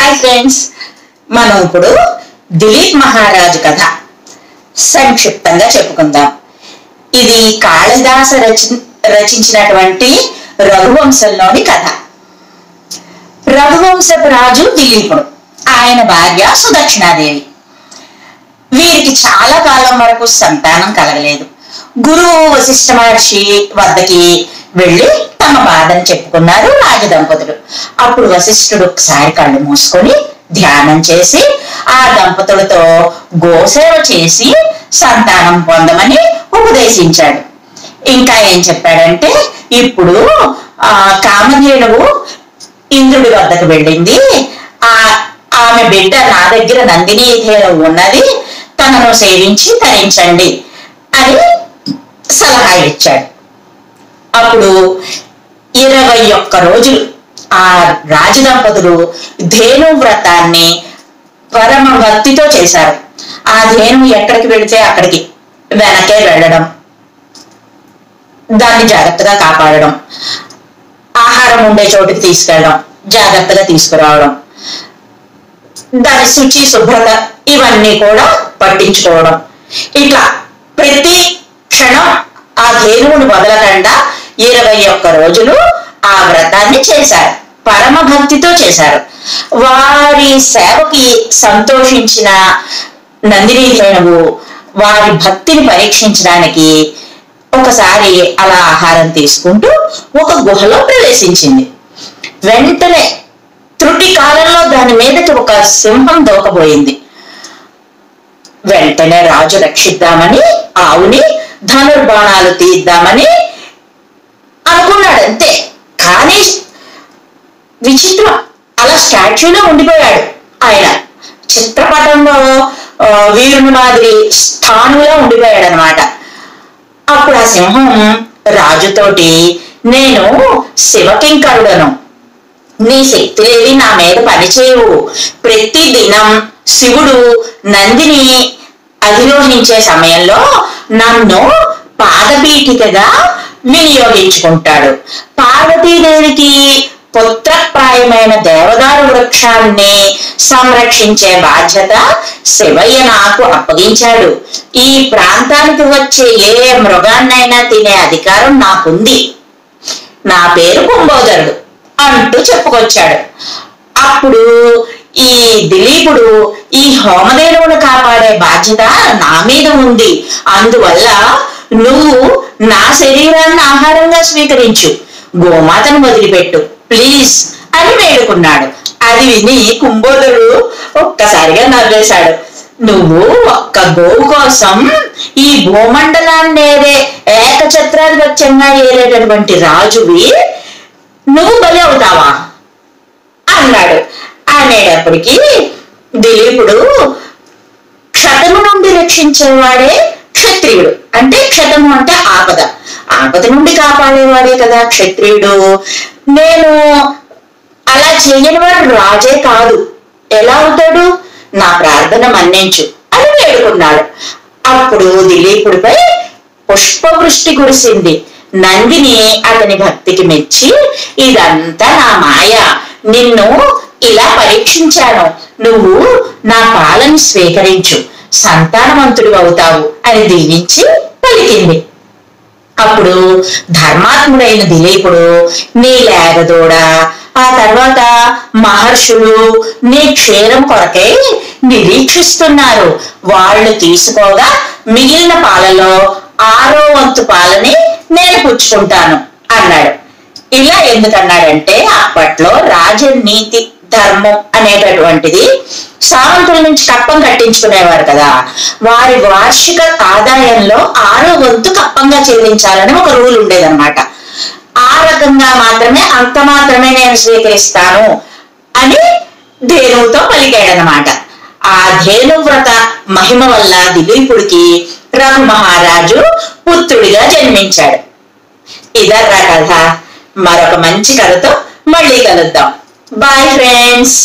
Hi friends, మనం ఇప్పుడు దిలీప్ మహారాజు కథ సంక్షిప్తంగా చెప్పుకుందాం. ఇది కాళిదాస రచించినటువంటి రఘువంశంలోని కథ. రఘువంశపు రాజు దిలీపుడు, ఆయన భార్య సుదక్షిణాదేవి. వీరికి చాలా కాలం వరకు సంతానం కలగలేదు. గురువు వశిష్ఠ మహర్షి వద్దకి వెళ్లి తమ బాధను చెప్పుకున్నారు రాజదంపతులు. అప్పుడు వశిష్ఠుడు ఒకసారి కళ్ళు మూసుకొని ధ్యానం చేసి ఆ దంపతులతో గోసేవ చేసి సంతానం పొందమని ఉపదేశించాడు. ఇంకా ఏం చెప్పాడంటే, ఇప్పుడు కామధేనువు ఇంద్రుడి వద్దకు వెళ్ళింది, ఆమె బిడ్డ నా దగ్గర నందిని ధేనువు ఉన్నది, తనను సేవించి తరించండి అని సలహా ఇచ్చాడు. అప్పుడు 21 రోజులు ఆ రాజదంపతులు ధేను వ్రతాన్ని పరమ భక్తితో చేశారు. ఆ ధేను ఎక్కడికి వెళితే అక్కడికి వెనకే వెళ్ళడం, దాన్ని జాగ్రత్తగా కాపాడడం, ఆహారం ఉండే చోటుకి తీసుకెళ్ళడం, జాగ్రత్తగా తీసుకురావడం, దాని శుచి శుభ్రత ఇవన్నీ కూడా పట్టించుకోవడం, ఇట్లా ప్రతి క్షణం ఆ ధేనువును వదలకుండా 21 రోజులు ఆ వ్రతాన్ని చేశారు. పరమ భక్తితో చేశారు. వారి సేవకి సంతోషించిన నందిని ధేనువు వారి భక్తిని పరీక్షించడానికి ఒకసారి అలా ఆహారం తీసుకుంటూ ఒక గుహలో ప్రవేశించింది. వెంటనే త్రుటి కాలంలో దాని మీదకి ఒక సింహం దూకబోయింది. వెంటనే రాజు రక్షిద్దామని ఆవుని ధనుర్బాణాలు తీద్దామని అనుకున్నాడు, అంతే. కానీ విచిత్రం, అలా స్టాచ్యూలో ఉండిపోయాడు. ఆయన చిత్రపటంలో వీరుని మాదిరి స్థానులో ఉండిపోయాడు అనమాట. అప్పుడు ఆ సింహం రాజుతోటి, నేను శివకింకరుడను, నీ శక్తులేవి నా మీద పనిచేయవు. ప్రతి దినం శివుడు నందిని అధిరోహించే సమయంలో నన్ను పాదపీఠికగా వినియోగించుకుంటాడు. పార్వతీదేవికి పుత్రప్రాయమైన దేవదారు వృక్షాన్ని సంరక్షించే బాధ్యత శివయ్య నాకు అప్పగించాడు. ఈ ప్రాంతానికి వచ్చే ఏ మృగాన్నైనా తినే అధికారం నాకుంది. నా పేరు కుంభోదరుడు అంటూ చెప్పుకొచ్చాడు. అప్పుడు ఈ దిలీపుడు, ఈ హోమధేనువును కాపాడే బాధ్యత నా మీద ఉంది, అందువల్ల నువ్వు నా శరీరాన్ని ఆహారంగా స్వీకరించు, గోమాతను వదిలిపెట్టు ప్లీజ్ అని వేడుకున్నాడు. అది విని కుంభోదరుడు ఒక్కసారిగా నవ్వేశాడు. నువ్వు ఒక్క గోవు కోసం ఈ భూమండలాన్ని ఏకఛత్రాధిపత్యంగా ఏలేటటువంటి రాజువి నువ్వు బలి అవుతావా అన్నాడు. అనేటప్పటికీ దిలీపుడు, క్షతము నుండి రక్షించేవాడే క్షత్రియుడు. అంటే క్షతము అంటే ఆపద, ఆపద నుండి కాపాడేవాడే కదా క్షత్రియుడు. నేను అలా చేయని వాడు రాజే కాదు, ఎలా అవుతాడు? నా ప్రార్థన మన్నించు అని వేడుకున్నాడు. అప్పుడు దిలీపుడిపై పుష్పవృష్టి కురిసింది. నందిని అతని భక్తికి మెచ్చి, ఇదంతా నా మాయ, నిన్ను ఇలా పరీక్షించాను, నువ్వు నా పాలను స్వీకరించు, సంతానవంతుడు అవుతావు అని దీవించి పలికింది. అప్పుడు ధర్మాత్ముడైన దిలీపుడు, నీ లేగదూడ, ఆ తర్వాత మహర్షులు నీ క్షీరం కొరకై నిరీక్షిస్తున్నారు, వాళ్ళు తీసుకోగా మిగిలిన పాలలో 6వ వంతు పాలని నేను పుచ్చుకుంటాను అన్నాడు. ఇలా ఎందుకన్నాడంటే, అప్పట్లో రాజనీతి ధర్మం అనేటటువంటిది సామంతుల నుంచి కప్పం కట్టించుకునేవారు కదా, వారి వార్షిక ఆదాయంలో 6వ వంతు కప్పంగా చెల్లించాలని ఒక రూల్ ఉండేదన్నమాట. ఆ రకంగా మాత్రమే, అంత మాత్రమే నేను స్వీకరిస్తాను అని ధేనువుతో పలికాడనమాట. ఆ ధేను వ్రత మహిమ వల్ల దిలీపుడికి రఘు మహారాజు పుత్రుడిగా జన్మించాడు. ఇదర్రా కథ. మరొక మంచి కథతో మళ్ళీ కలుద్దాం. Bye friends.